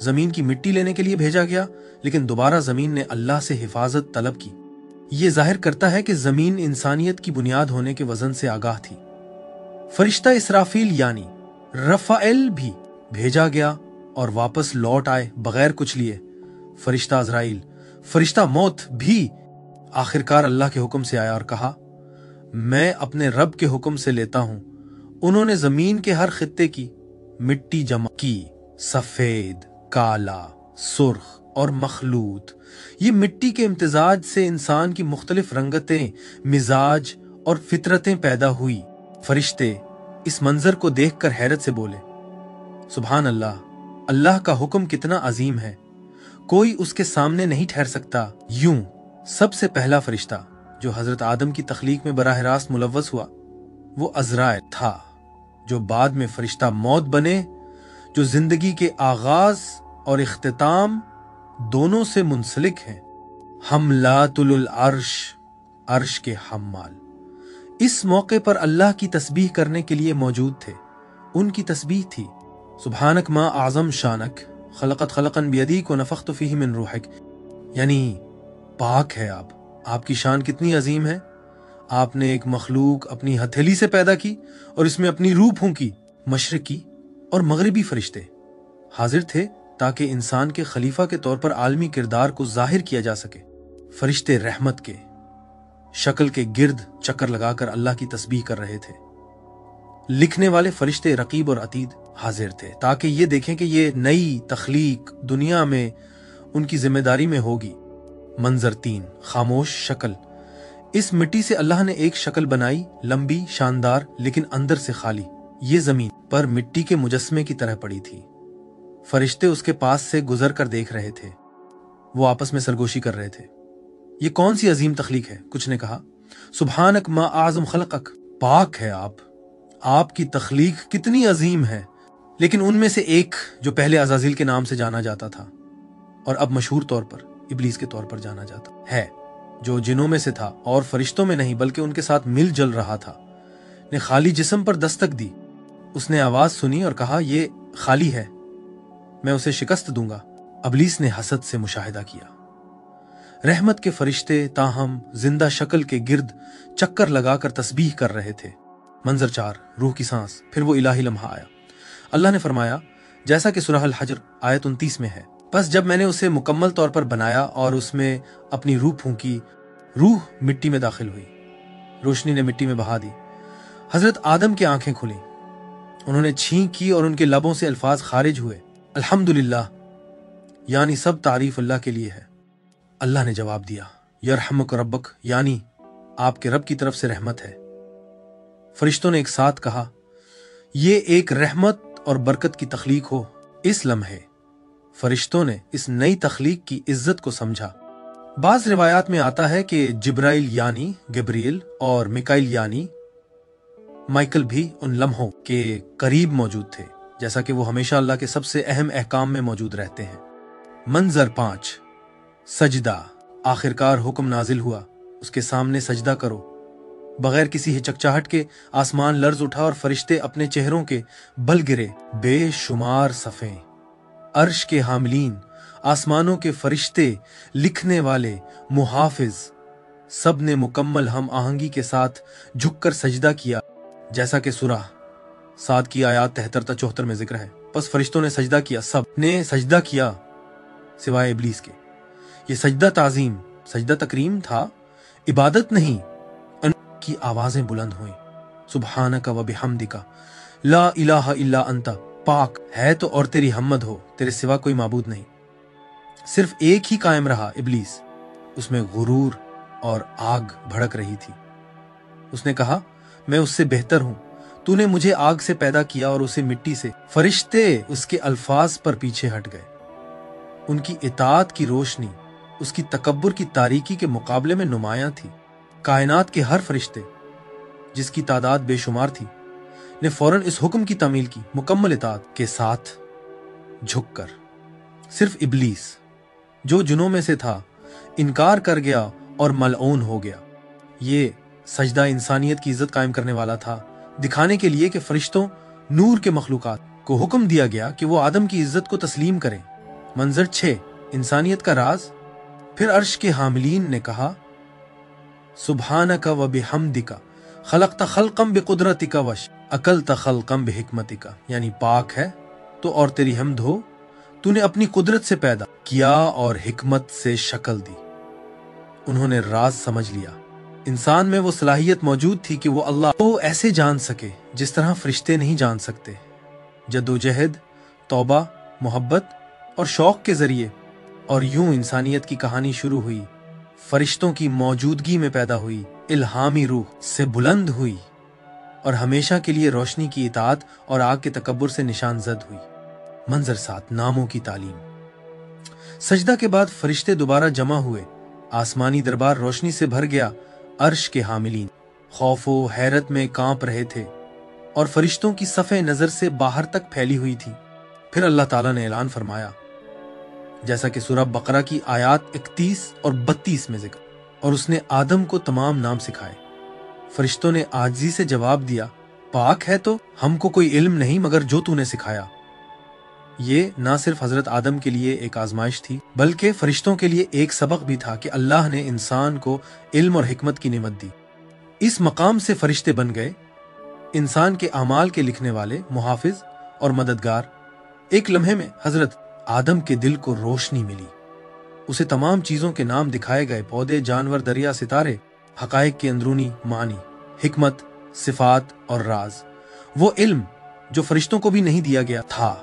زمین کی مٹی لینے کے لیے بھیجا گیا، لیکن دوبارہ زمین نے اللہ سے حفاظت طلب کی۔ یہ ظاہر کرتا ہے کہ زمین انسانیت کی بنیاد ہونے کے وزن سے آگاہ تھی۔ فرشتہ اسرافیل یعنی رفائیل بھی بھیجا گیا اور واپس لوٹ آئے بغیر کچھ لیے۔ فرشتہ عزرائیل، فرشتہ موت بھی آخرکار اللہ کے حکم سے آیا اور کہا، میں اپنے رب کے حکم سے لیتا ہوں۔ انہوں نے زمین کے ہر خطے کی مٹی جمع کی، سفید، کالا، سرخ اور مخلوط۔ یہ مٹی کے امتزاج سے انسان کی مختلف رنگتیں، مزاج اور فطرتیں پیدا ہوئی۔ فرشتے اس منظر کو دیکھ کر حیرت سے بولے، سبحان اللہ، اللہ کا حکم کتنا عظیم ہے، کوئی اس کے سامنے نہیں ٹھہر سکتا۔ یوں سب سے پہلا فرشتہ جو حضرت آدم کی تخلیق میں براہ راست ملوث ہوا وہ عزرائیل تھا، جو بعد میں فرشتہ موت بنے، جو زندگی کے آغاز اور اختتام دونوں سے منسلک ہیں۔ حملات العرش، عرش کے حمال، اس موقع پر اللہ کی تسبیح کرنے کے لیے موجود تھے۔ ان کی تسبیح تھی، سبحانک ما اعظم شانک، خلقت خلقا بیدیک ونفخت فیہ من روحک، یعنی پاک ہے آپ کی شان کتنی عظیم ہے، آپ نے ایک مخلوق اپنی ہتھیلی سے پیدا کی اور اس میں اپنی روح پھونکی۔ مشرقی اور مغربی فرشتے حاضر تھے تاکہ انسان کے خلیفہ کے طور پر عالمی کردار کو ظاہر کیا جا سکے۔ فرشتے رحمت کے شکل کے گرد چکر لگا کر اللہ کی تسبیح کر رہے تھے۔ لکھنے والے فرشتے رقیب اور عتید حاضر تھے تاکہ یہ دیکھیں کہ یہ نئی تخلیق دنیا میں ان کی ذمہ داری میں ہوگی۔ منظر 3، خاموش شکل۔ اس مٹی سے اللہ نے ایک شکل بنائی، لمبی، شاندار، لیکن اندر سے خالی۔ یہ زمین پر مٹی کے مجسمے کی طرح پڑی تھی۔ فرشتے اس کے پاس سے گزر کر دیکھ رہے تھے، وہ آپس میں سرگوشی کر رہے تھے، یہ کون سی عظیم تخلیق ہے؟ کچھ نے کہا، سبحانک ما اعظم خلقک، پاک ہے آپ کی تخلیق کتنی عظیم ہے۔ لیکن ان میں سے ایک جو پہلے عزازیل کے نام سے جانا جاتا تھا اور اب مشہور طور پر ابلیس کے طور پر جانا جاتا ہے، جو جنوں میں سے تھا اور فرشتوں میں نہیں بلکہ ان کے ساتھ مل جل رہا تھا، نے خالی جسم پر دستک دی۔ اس نے آواز سنی اور کہا، یہ خالی ہے، میں اسے شکست دوں گا۔ ابلیس نے حسد سے مشاہدہ کیا۔ رحمت کے فرشتے تاہم زندہ شکل کے گرد چکر لگا کر تسبیح کر رہے تھے۔ منظر 4، روح کی سانس۔ پھر وہ الہی لمحہ آیا۔ اللہ نے فرمایا، جیسا کہ سورہ الحجر آیت 29 میں ہے، بس جب میں نے اسے مکمل طور پر بنایا اور اس میں اپنی روح پھونکی، روح مٹی میں داخل ہوئی، روشنی نے مٹی میں بہا دی۔ حضرت آدم کی آنکھیں کھلیں، انہوں نے چھینک کی اور ان کے لبوں سے الفاظ خارج ہوئے، الحمدللہ، یعنی سب تعریف اللہ کے لیے ہے۔ اللہ نے جواب دیا، یرحمک ربک، یعنی آپ کے رب کی طرف سے رحمت ہے۔ فرشتوں نے ایک ساتھ کہا، یہ ایک رحمت اور برکت کی تخلیق ہو۔ اس لمحے فرشتوں نے اس نئی تخلیق کی عزت کو سمجھا۔ بعض روایات میں آتا ہے کہ جبرائیل یعنی گبریل اور میکائیل یعنی مائیکل بھی ان لمحوں کے قریب موجود تھے، جیسا کہ وہ ہمیشہ اللہ کے سب سے اہم احکام میں موجود رہتے ہیں۔ منظر 5، سجدہ۔ آخرکار حکم نازل ہوا، اس کے سامنے سجدہ کرو۔ بغیر کسی ہچکچاہٹ کے آسمان لرز اٹھا اور فرشتے اپنے چہروں کے بل گرے۔ بے شمار صفیں، عرش کے حاملین، آسمانوں کے فرشتے، لکھنے والے، محافظ، سب نے مکمل ہم آہنگی کے ساتھ جھک کر سجدہ کیا، جیسا کہ سورہ صاد کی آیات 73-74 میں ذکر ہے۔ پس فرشتوں نے سجدہ کیا، سب نے سجدہ کیا سوائے ابلیس کے۔ یہ سجدہ تعظیم، سجدہ تکریم تھا، عبادت نہیں۔ ان کی آوازیں بلند ہوئیں، سبحانک و بحمدک لا الہ الا انت، پاک ہے تو اور تیری حمد ہو، تیرے سوا کوئی معبود نہیں۔ صرف ایک ہی قائم رہا، ابلیس، اس میں غرور اور آگ بھڑک رہی تھی۔ اس نے کہا، میں اس سے بہتر ہوں، تو نے مجھے آگ سے پیدا کیا اور اسے مٹی سے۔ فرشتے اس کے الفاظ پر پیچھے ہٹ گئے۔ ان کی اطاعت کی روشنی اس کی تکبر کی تاریکی کے مقابلے میں نمایاں تھی۔ کائنات کے ہر فرشتے، جس کی تعداد بے شمار تھی، نے فوراً اس حکم کی تعمیل کی، مکمل اطاعت کے ساتھ جھک کر۔ صرف ابلیس، جو جنوں میں سے تھا، انکار کر گیا اور ملعون ہو گیا۔ یہ سجدہ انسانیت کی عزت قائم کرنے والا تھا، دکھانے کے لیے کہ فرشتوں، نور کے مخلوقات کو حکم دیا گیا کہ وہ آدم کی عزت کو تسلیم کریں۔ منظر 6، انسانیت کا راز۔ پھر عرش کے حاملین نے کہا سبحانک و بحمدک خلقت خلقم بقدرتک وش اکلت خلقم بحکمتک، یعنی پاک ہے تو اور تیری حمد ہو، تو نے اپنی قدرت سے پیدا کیا اور حکمت سے شکل دی۔ انہوں نے راز سمجھ لیا، انسان میں وہ صلاحیت موجود تھی کہ وہ اللہ کو ایسے جان سکے جس طرح فرشتے نہیں جان سکتے۔ جدوجہد، توبہ، محبت اور شوق کے ذریعے، اور یوں انسانیت کی کہانی شروع ہوئی، فرشتوں کی موجودگی میں پیدا ہوئی، الہامی روح سے بلند ہوئی اور ہمیشہ کے لیے روشنی کی اطاعت اور آگ کے تکبر سے نشان زد ہوئی۔ منظر 7، ناموں کی تعلیم۔ سجدہ کے بعد فرشتے دوبارہ جمع ہوئے، آسمانی دربار روشنی سے بھر گیا، عرش کے حاملین خوف و حیرت میں کانپ رہے تھے اور فرشتوں کی صفِ نظر سے باہر تک پھیلی ہوئی تھی۔ پھر اللہ تعالیٰ نے اعلان فرمایا، جیسا کہ سورہ بقرہ کی آیات 31 اور 32 میں ذکر، اور اس نے آدم کو تمام نام سکھائے۔ فرشتوں نے عاجزی سے جواب دیا، پاک ہے تو ہم کو کوئی علم نہیں مگر جو تو نے سکھایا۔ یہ نہ صرف حضرت آدم کے لیے ایک آزمائش تھی بلکہ فرشتوں کے لیے ایک سبق بھی تھا کہ اللہ نے انسان کو علم اور حکمت کی نعمت دی۔ اس مقام سے فرشتے بن گئے انسان کے اعمال کے لکھنے والے، محافظ اور مددگار۔ ایک لمحے میں حضرت آدم کے دل کو روشنی ملی، اسے تمام چیزوں کے نام دکھائے گئے، پودے، جانور، دریا، ستارے، حقائق کے اندرونی معنی، حکمت، صفات اور راز۔ وہ علم جو فرشتوں کو بھی نہیں دیا گیا تھا،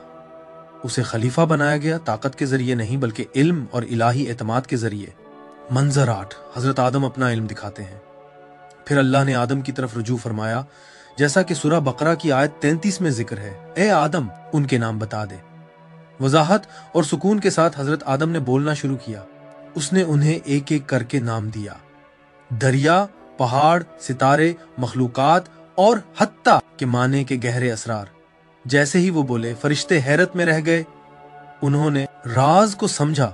اسے خلیفہ بنایا گیا، طاقت کے ذریعے نہیں بلکہ علم اور الہی اعتماد کے ذریعے۔ منظر 8، حضرت آدم اپنا علم دکھاتے ہیں۔ پھر اللہ نے آدم کی طرف رجوع فرمایا، جیسا کہ سورہ بقرہ کی آیت 33 میں ذکر ہے، اے آدم ان کے نام بتا دے۔ وضاحت اور سکون کے ساتھ حضرت آدم نے بولنا شروع کیا۔ اس نے انہیں ایک ایک کر کے نام دیا، دریا، پہاڑ، ستارے، مخلوقات اور حتیٰ کہ معنی کے گہرے اسرار۔ جیسے ہی وہ بولے، فرشتے حیرت میں رہ گئے، انہوں نے راز کو سمجھا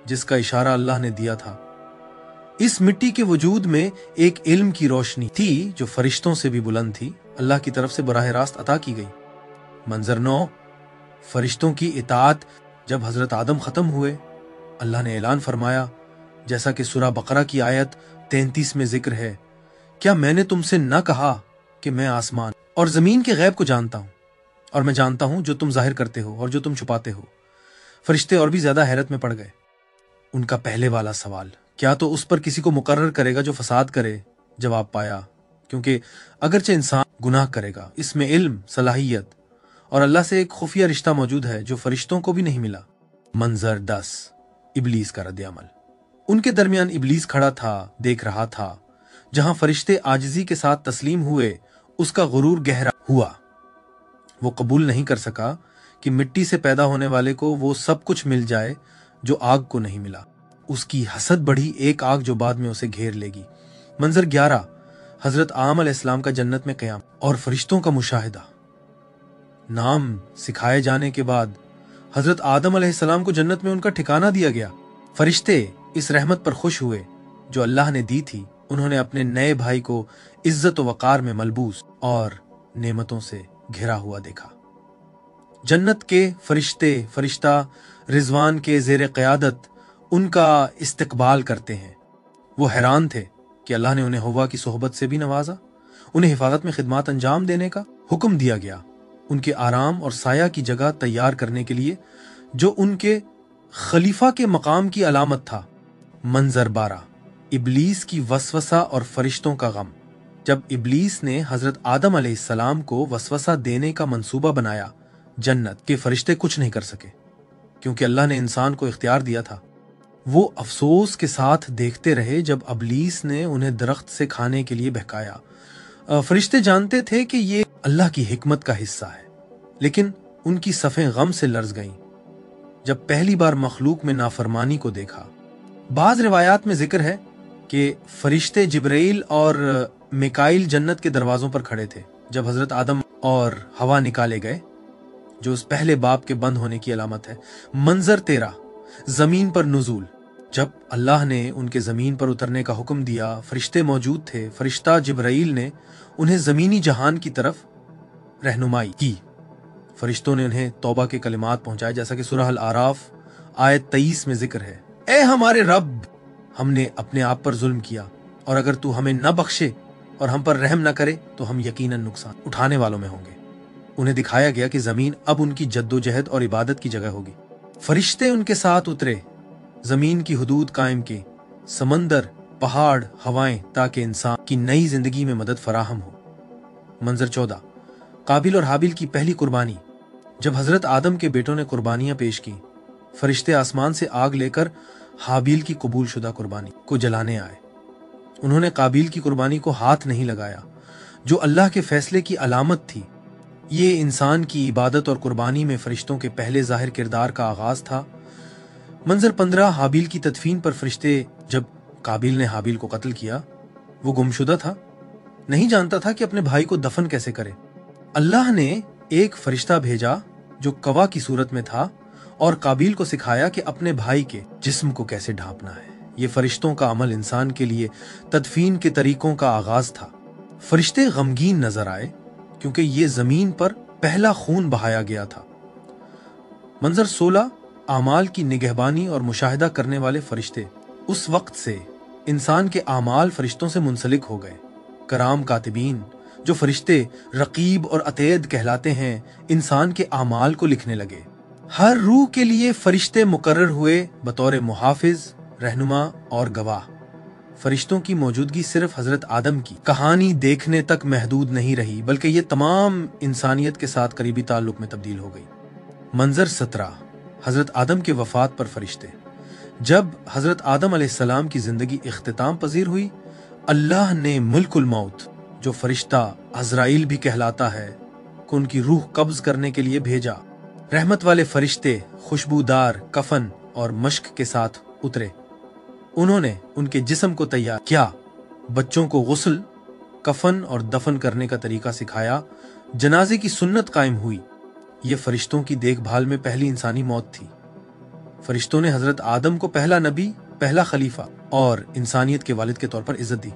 جس کا اشارہ اللہ نے دیا تھا۔ اس مٹی کے وجود میں ایک علم کی روشنی تھی جو فرشتوں سے بھی بلند تھی، اللہ کی طرف سے براہ راست عطا کی گئی۔ منظر 9، فرشتوں کی اطاعت۔ جب حضرت آدم ختم ہوئے، اللہ نے اعلان فرمایا، جیسا کہ سورہ بقرہ کی آیت 33 میں ذکر ہے، کیا میں نے تم سے نہ کہا کہ میں آسمان اور زمین کے غیب کو جانتا ہوں، اور میں جانتا ہوں جو تم ظاہر کرتے ہو اور جو تم چھپاتے ہو۔ فرشتے اور بھی زیادہ حیرت میں پڑ گئے۔ ان کا پہلے والا سوال، کیا تو اس پر کسی کو مقرر کرے گا جو فساد کرے، جواب پایا، کیونکہ اگرچہ انسان گناہ کرے گا، اس میں علم، صلاحیت اور اللہ سے ایک خفیہ رشتہ موجود ہے جو فرشتوں کو بھی نہیں ملا۔ منظر 10، ابلیس کا رد عمل۔ ان کے درمیان ابلیس کھڑا تھا، دیکھ رہا تھا۔ جہاں فرشتے عاجزی کے ساتھ تسلیم ہوئے، اس کا غرور گہرا ہوا۔ وہ قبول نہیں کر سکا کہ مٹی سے پیدا ہونے والے کو وہ سب کچھ مل جائے جو آگ کو نہیں ملا۔ اس کی حسد بڑھی، ایک آگ جو بعد میں اسے گھیر لے گی۔ منظر 11، حضرت آدم علیہ السلام کا جنت میں قیام اور فرشتوں کا مشاہدہ۔ نام سکھائے جانے کے بعد حضرت آدم علیہ السلام کو جنت میں ان کا ٹھکانہ دیا گیا۔ فرشتے اس رحمت پر خوش ہوئے جو اللہ نے دی تھی۔ انہوں نے اپنے نئے بھائی کو عزت و وقار میں ملبوس اور نعمتوں سے گھرا ہوا دیکھا۔ جنت کے فرشتہ رضوان کے زیر قیادت ان کا استقبال کرتے ہیں۔ وہ حیران تھے کہ اللہ نے انہیں حوا کی صحبت سے بھی نوازا۔ انہیں حفاظت میں خدمات انجام دینے کا حکم دیا گیا، ان کے آرام اور سایہ کی جگہ تیار کرنے کے لیے جو ان کے خلیفہ کے مقام کی علامت تھا۔ منظر 12، ابلیس کی وسوسہ اور فرشتوں کا غم۔ جب ابلیس نے حضرت آدم علیہ السلام کو وسوسہ دینے کا منصوبہ بنایا، جنت کے فرشتے کچھ نہیں کر سکے کیونکہ اللہ نے انسان کو اختیار دیا تھا۔ وہ افسوس کے ساتھ دیکھتے رہے جب ابلیس نے انہیں درخت سے کھانے کے لیے بہکایا۔ فرشتے جانتے تھے کہ یہ اللہ کی حکمت کا حصہ ہے، لیکن ان کی صفیں غم سے لرز گئیں جب پہلی بار مخلوق میں نافرمانی کو دیکھا۔ بعض روایات میں ذکر ہے کہ فرشتے جبرائیل اور میکائیل جنت کے دروازوں پر کھڑے تھے جب حضرت آدم اور حوا نکالے گئے، جو اس پہلے باب کے بند ہونے کی علامت ہے۔ منظر 13، زمین پر نزول۔ جب اللہ نے ان کے زمین پر اترنے کا حکم دیا، فرشتے موجود تھے۔ فرشتہ جبرائیل نے انہیں زمینی جہان کی طرف رہنمائی کی۔ فرشتوں نے انہیں توبہ کے کلمات پہنچائے، جیسا کہ سورہ الاعراف آیت 23 میں ذکر ہے، اے ہمارے رب، ہم نے اپنے آپ پر ظلم کیا، اور اگر تو ہمیں نہ بخشے اور ہم پر رحم نہ کرے تو ہم یقیناً نقصان اٹھانے والوں میں ہوں گے۔ انہیں دکھایا گیا کہ زمین اب ان کی جد و جہد اور عبادت کی جگہ ہوگی۔ فرشتے ان کے ساتھ اترے، زمین کی حدود قائم کی، سمندر، پہاڑ، ہوائیں، تاکہ انسان کی نئی زندگی میں مدد فراہم ہو۔ منظر 14، قابل اور حابیل کی پہلی قربانی۔ جب حضرت آدم کے بیٹوں نے قربانیاں پیش کی، فرشتے آسمان سے آگ لے کر حابیل کی قبول شدہ قربانی کو جلانے آئے۔ انہوں نے قابیل کی قربانی کو ہاتھ نہیں لگایا، جو اللہ کے فیصلے کی علامت تھی۔ یہ انسان کی عبادت اور قربانی میں فرشتوں کے پہلے ظاہر کردار کا آغاز تھا۔ منظر 15، حابیل کی تدفین پر فرشتے۔ جب قابیل نے حابیل کو قتل کیا، وہ گمشدہ تھا، نہیں جانتا تھا کہ اپنے بھائی کو دفن کیسے کرے۔ اللہ نے ایک فرشتہ بھیجا جو گواہ کی صورت میں تھا اور قابیل کو سکھایا کہ اپنے بھائی کے جسم کو کیسے ڈھانپنا ہے۔ یہ فرشتوں کا عمل انسان کے لیے تدفین کے طریقوں کا آغاز تھا۔ فرشتے غمگین نظر آئے کیونکہ یہ زمین پر پہلا خون بہایا گیا تھا۔ منظر 16، اعمال کی نگہبانی اور مشاہدہ کرنے والے فرشتے۔ اس وقت سے انسان کے اعمال فرشتوں سے منسلک ہو گئے۔ کرام کاتبین، جو فرشتے رقیب اور عتید کہلاتے ہیں، انسان کے اعمال کو لکھنے لگے۔ ہر روح کے لیے فرشتے مقرر ہوئے بطور محافظ، رہنما اور گواہ۔ فرشتوں کی موجودگی صرف حضرت آدم کی کہانی دیکھنے تک محدود نہیں رہی، بلکہ یہ تمام انسانیت کے ساتھ قریبی تعلق میں تبدیل ہو گئی۔ منظر 17، حضرت آدم کے وفات پر فرشتے۔ جب حضرت آدم علیہ السلام کی زندگی اختتام پذیر ہوئی، اللہ نے ملک الموت، جو فرشتہ عزرائیل بھی کہلاتا ہے، کو ان کی روح قبض کرنے کے لیے بھیجا۔ رحمت والے فرشتے خوشبودار کفن اور مشک کے ساتھ اترے۔ انہوں نے ان کے جسم کو تیار کیا، بچوں کو غسل، کفن اور دفن کرنے کا طریقہ سکھایا، جنازے کی سنت قائم ہوئی۔ یہ فرشتوں کی دیکھ بھال میں پہلی انسانی موت تھی۔ فرشتوں نے حضرت آدم کو پہلا نبی، پہلا خلیفہ اور انسانیت کے والد کے طور پر عزت دی۔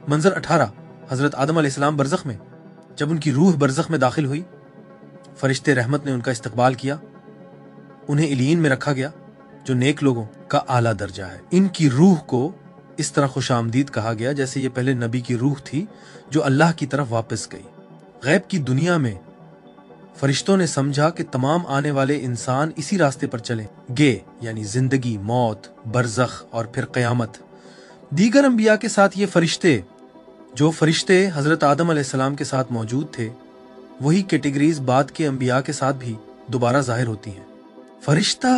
منظر 18، حضرت آدم علیہ السلام برزخ میں۔ جب ان کی روح برزخ میں داخل ہوئی، فرشتے رحمت نے ان کا استقبال کیا۔ انہیں علیین میں رکھا گیا، جو نیک لوگوں کا اعلیٰ درجہ ہے۔ ان کی روح کو اس طرح خوش آمدید کہا گیا جیسے یہ پہلے نبی کی روح تھی جو اللہ کی طرف واپس گئی۔ غیب کی دنیا میں فرشتوں نے سمجھا کہ تمام آنے والے انسان اسی راستے پر چلیں گے، یعنی زندگی، موت، برزخ اور پھر قیامت۔ دیگر انبیاء کے ساتھ یہ فرشتے، جو فرشتے حضرت آدم علیہ السلام کے ساتھ موجود تھے، وہی کیٹیگریز بعد کے انبیاء کے ساتھ بھی دوبارہ ظاہر ہوتی ہیں۔ فرشتہ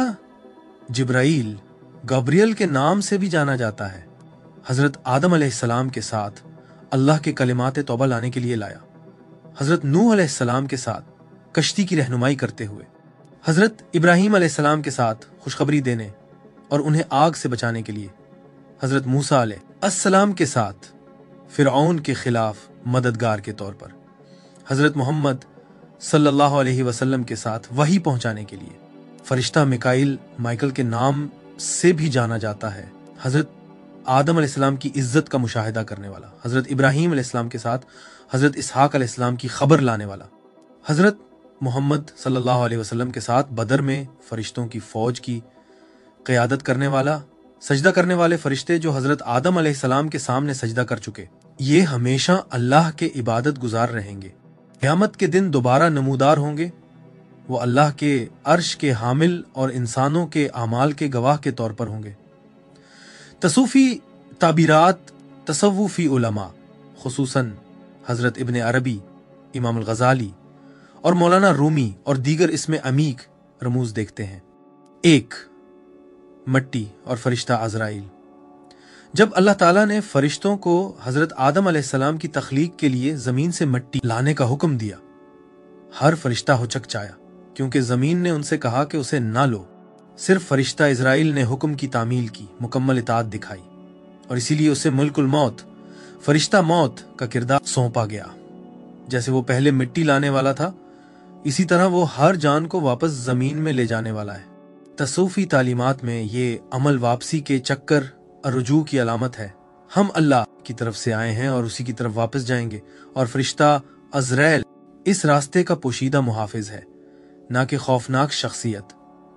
جبرائیل گابریل کے نام سے بھی جانا جاتا ہے۔ حضرت آدم علیہ السلام کے ساتھ اللہ کے کلمات توبہ لانے کے لیے لایا، حضرت نوح علیہ السلام کے ساتھ کشتی کی رہنمائی کرتے ہوئے، حضرت ابراہیم علیہ السلام کے ساتھ خوشخبری دینے اور انہیں آگ سے بچانے کے لیے، حضرت موسیٰ علیہ السلام کے ساتھ فرعون کے خلاف مددگار کے طور پر، حضرت محمد صلی اللہ علیہ وسلم کے ساتھ وحی پہنچانے کے لیے۔ فرشتہ میکائیل مائیکل کے نام سے بھی جانا جاتا ہے، حضرت آدم علیہ السلام کی عزت کا مشاہدہ کرنے والا، حضرت ابراہیم علیہ السلام کے ساتھ حضرت اسحاق علیہ السلام کی خبر لانے والا، حضرت محمد صلی اللہ علیہ وسلم کے ساتھ بدر میں فرشتوں کی فوج کی قیادت کرنے والا، سجدہ کرنے والے فرشتے جو حضرت آدم علیہ السلام کے سامنے سجدہ کر چکے، یہ ہمیشہ اللہ کے عبادت گزار رہیں گے۔ قیامت کے دن دوبارہ نمودار ہوں گے، وہ اللہ کے عرش کے حامل اور انسانوں کے اعمال کے گواہ کے طور پر ہوں گے۔ تصوفی تعبیرات تصوفی علماء، خصوصاً حضرت ابن عربی، امام الغزالی اور مولانا رومی اور دیگر اس میں عمیق رموز دیکھتے ہیں۔ 1، مٹی اور فرشتہ عزرائیل۔ جب اللہ تعالیٰ نے فرشتوں کو حضرت آدم علیہ السلام کی تخلیق کے لیے زمین سے مٹی لانے کا حکم دیا، ہر فرشتہ ہچکچایا کیونکہ زمین نے ان سے کہا کہ اسے نہ لو۔ صرف فرشتہ اسرائیل نے حکم کی تعمیل کی، مکمل اطاعت دکھائی، اور اسی لیے اسے ملک الموت، فرشتہ موت کا کردار سونپا گیا۔ جیسے وہ پہلے مٹی لانے والا تھا، اسی طرح وہ ہر جان کو واپس زمین میں لے جانے والا ہے۔ تصوفی تعلیمات میں یہ عمل واپسی کے چکر رجوع کی علامت ہے۔ ہم اللہ کی طرف سے آئے ہیں اور اسی کی طرف واپس جائیں گے، اور فرشتہ عزرائیل اس راستے کا پوشیدہ محافظ ہے، نہ کہ خوفناک شخصیت۔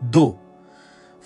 2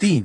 3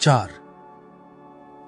4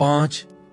5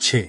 6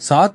7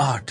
8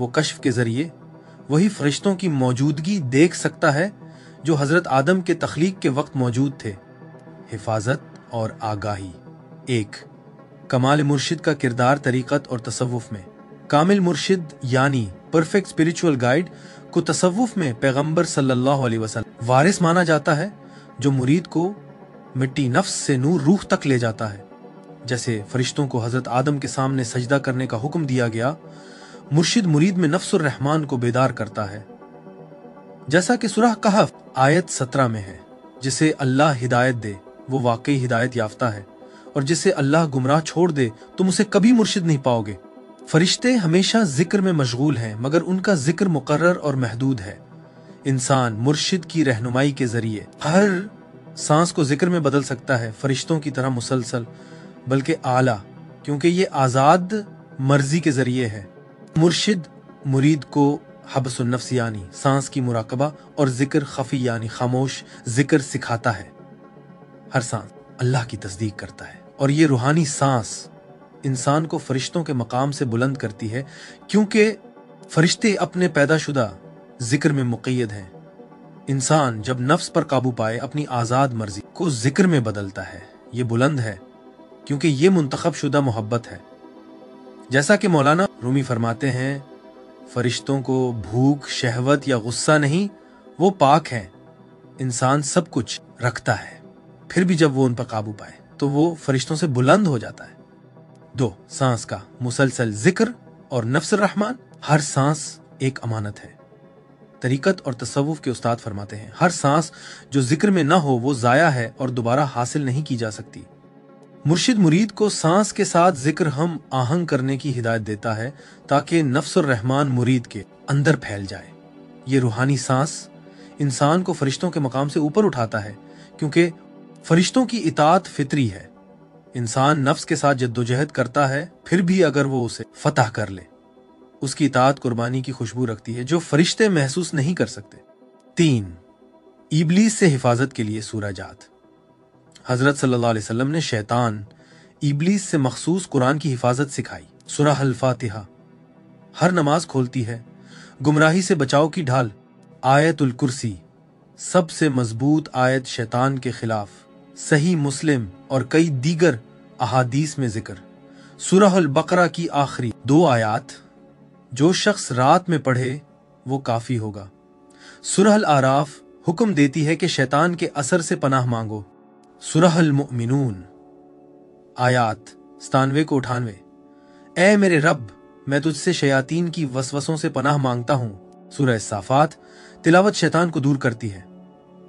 وہ کشف کے ذریعے وہی فرشتوں کی موجودگی دیکھ سکتا ہے جو حضرت آدم کے تخلیق کے وقت موجود تھے۔ حفاظت اور آگاہی۔ 1. کمال مرشد کا کردار طریقت اور تصوف میں۔ کامل مرشد یعنی پرفیکٹ اسپرچول گائیڈ کو تصوف میں پیغمبر صلی اللہ علیہ وسلم وارث مانا جاتا ہے، جو مرید کو مٹی نفس سے نور روح تک لے جاتا ہے۔ جیسے فرشتوں کو حضرت آدم کے سامنے سجدہ کرنے کا حکم دیا گیا، مرشد مرید میں نفس الرحمان کو بیدار کرتا ہے۔ جیسا کہ سورہ کہف آیت 17 میں ہے، جسے اللہ ہدایت دے وہ واقعی ہدایت یافتہ ہے، اور جسے اللہ گمراہ چھوڑ دے تم اسے کبھی مرشد نہیں پاؤ گے۔ فرشتے ہمیشہ ذکر میں مشغول ہیں، مگر ان کا ذکر مقرر اور محدود ہے۔ انسان مرشد کی رہنمائی کے ذریعے ہر سانس کو ذکر میں بدل سکتا ہے، فرشتوں کی طرح مسلسل، بلکہ اعلیٰ، کیونکہ یہ آزاد مرضی کے ذریعے ہے۔ مرشد مرید کو حبس النفس یعنی سانس کی مراقبہ اور ذکر خفی یعنی خاموش ذکر سکھاتا ہے۔ ہر سانس اللہ کی تصدیق کرتا ہے، اور یہ روحانی سانس انسان کو فرشتوں کے مقام سے بلند کرتی ہے، کیونکہ فرشتے اپنے پیدا شدہ ذکر میں مقید ہیں۔ انسان جب نفس پر قابو پائے اپنی آزاد مرضی کو ذکر میں بدلتا ہے، یہ بلند ہے کیونکہ یہ منتخب شدہ محبت ہے۔ جیسا کہ مولانا رومی فرماتے ہیں، فرشتوں کو بھوک، شہوت یا غصہ نہیں، وہ پاک ہیں۔ انسان سب کچھ رکھتا ہے، پھر بھی جب وہ ان پر قابو پائے تو وہ فرشتوں سے بلند ہو جاتا ہے۔ 2. سانس کا مسلسل ذکر اور نفس الرحمان۔ ہر سانس ایک امانت ہے۔ طریقت اور تصوف کے استاد فرماتے ہیں، ہر سانس جو ذکر میں نہ ہو وہ ضائع ہے اور دوبارہ حاصل نہیں کی جا سکتی۔ مرشد مرید کو سانس کے ساتھ ذکر ہم آہنگ کرنے کی ہدایت دیتا ہے تاکہ نفس الرحمان مرید کے اندر پھیل جائے۔ یہ روحانی سانس انسان کو فرشتوں کے مقام سے اوپر اٹھاتا ہے، کیونکہ فرشتوں کی اطاعت فطری ہے۔ انسان نفس کے ساتھ جدوجہد کرتا ہے، پھر بھی اگر وہ اسے فتح کر لے، اس کی اطاعت قربانی کی خوشبو رکھتی ہے جو فرشتے محسوس نہیں کر سکتے۔ 3. ابلیس سے حفاظت کے لیے سورہ جات۔ حضرت صلی اللہ علیہ وسلم نے شیطان ابلیس سے مخصوص قرآن کی حفاظت سکھائی۔ سورہ الفاتحہ ہر نماز کھولتی ہے۔ گمراہی سے بچاؤ کی ڈھال۔ آیت الکرسی سب سے مضبوط آیت شیطان کے خلاف۔ صحیح مسلم اور کئی دیگر احادیث میں ذکر۔ سورہ البقرہ کی آخری 2 آیات، جو شخص رات میں پڑھے وہ کافی ہوگا۔ سورہ الاعراف حکم دیتی ہے کہ شیطان کے اثر سے پناہ مانگو۔ سورہ المؤمنون آیات 97 کو 98، اے میرے رب میں تجھ سے شیاطین کی وسوسوں سے پناہ مانگتا ہوں۔ سورہ الصافات تلاوت شیطان کو دور کرتی ہے۔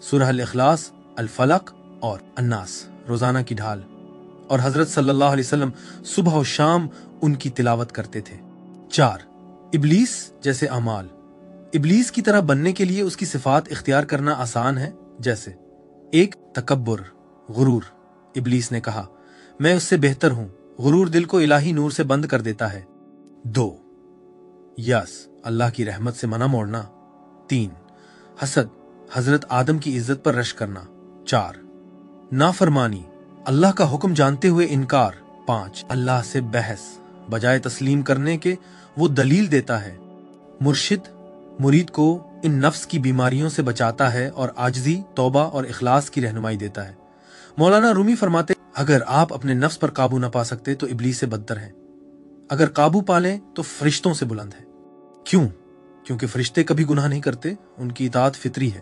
سورہ الاخلاص، الفلق اور الناس روزانہ کی ڈھال، اور حضرت صلی اللہ علیہ وسلم صبح و شام ان کی تلاوت کرتے تھے۔ 4. ابلیس جیسے اعمال۔ ابلیس کی طرح بننے کے لیے اس کی صفات اختیار کرنا آسان ہے، جیسے 1. تکبر، غرور۔ ابلیس نے کہا میں اس سے بہتر ہوں۔ غرور دل کو الہی نور سے بند کر دیتا ہے۔ 2. یاس، اللہ کی رحمت سے منع موڑنا۔ 3. حسد، حضرت آدم کی عزت پر رشک کرنا۔ 4. نافرمانی، اللہ کا حکم جانتے ہوئے انکار۔ 5. اللہ سے بحث، بجائے تسلیم کرنے کے وہ دلیل دیتا ہے۔ مرشد مرید کو ان نفس کی بیماریوں سے بچاتا ہے اور عاجزی، توبہ اور اخلاص کی رہنمائی دیتا ہے۔ مولانا رومی فرماتے اگر آپ اپنے نفس پر قابو نہ پا سکتے تو ابلیس سے بدتر ہیں، اگر قابو پا لیں تو فرشتوں سے بلند ہیں۔ کیوں؟ کیونکہ فرشتے کبھی گناہ نہیں کرتے، ان کی اطاعت فطری ہے۔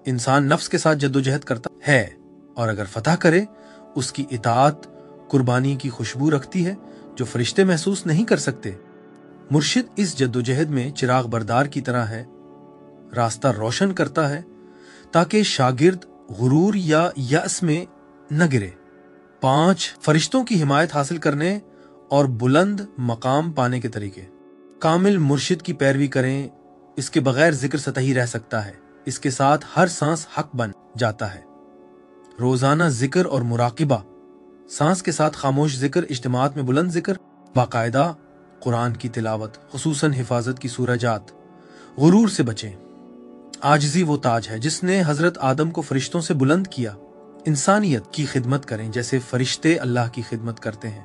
انسان نفس کے ساتھ جدوجہد کرتا ہے، اور اگر فتح کرے اس کی اطاعت قربانی کی خوشبو رکھتی ہے جو فرشتے محسوس نہیں کر سکتے۔ مرشد اس جدوجہد میں چراغ بردار کی طرح ہے، راستہ روشن کرتا ہے تاکہ شاگرد غرور یا یأس میں نہ گرے۔ 5. فرشتوں کی حمایت حاصل کرنے اور بلند مقام پانے کے طریقے۔ کامل مرشد کی پیروی کریں، اس کے بغیر ذکر سطحی رہ سکتا ہے، اس کے ساتھ ہر سانس حق بن جاتا ہے۔ روزانہ ذکر اور مراقبہ، سانس کے ساتھ خاموش ذکر، اجتماعات میں بلند ذکر، باقاعدہ قرآن کی تلاوت، خصوصاً حفاظت کی سورہ جات۔ غرور سے بچیں، عاجزی وہ تاج ہے جس نے حضرت آدم کو فرشتوں سے بلند کیا۔ انسانیت کی خدمت کریں جیسے فرشتے اللہ کی خدمت کرتے ہیں۔